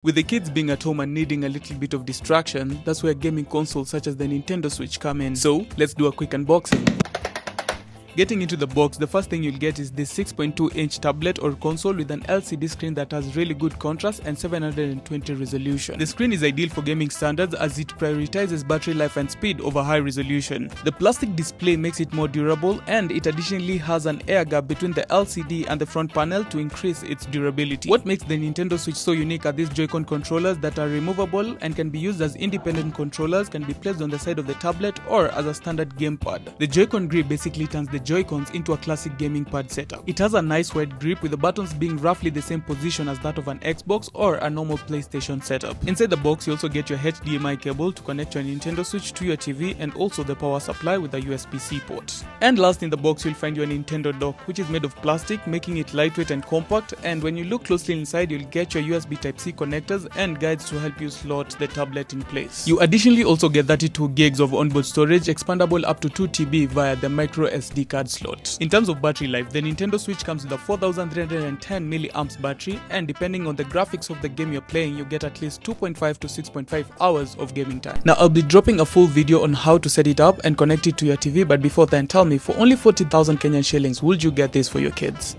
With the kids being at home and needing a little bit of distraction, that's where gaming consoles such as the Nintendo Switch come in. So, let's do a quick unboxing. Getting into the box, the first thing you'll get is this 6.2-inch tablet or console with an LCD screen that has really good contrast and 720 resolution. The screen is ideal for gaming standards as it prioritizes battery life and speed over high resolution. The plastic display makes it more durable, and it additionally has an air gap between the LCD and the front panel to increase its durability. What makes the Nintendo Switch so unique are these Joy-Con controllers that are removable and can be used as independent controllers, can be placed on the side of the tablet or as a standard gamepad. The Joy-Con grip basically turns the Joy-Cons into a classic gaming pad setup. It has a nice wide grip with the buttons being roughly the same position as that of an Xbox or a normal PlayStation setup. Inside the box, you also get your HDMI cable to connect your Nintendo Switch to your TV and also the power supply with a USB-C port. And last in the box, you'll find your Nintendo dock, which is made of plastic, making it lightweight and compact, and when you look closely inside, you'll get your USB Type-C connectors and guides to help you slot the tablet in place. You additionally also get 32 gigs of onboard storage, expandable up to 2 TB via the micro SD card slot. In terms of battery life, the Nintendo Switch comes with a 4310 mAh battery, and depending on the graphics of the game you're playing, you get at least 2.5 to 6.5 hours of gaming time. Now, I'll be dropping a full video on how to set it up and connect it to your TV, but before then, tell me, for only 40,000 Kenyan shillings, would you get this for your kids?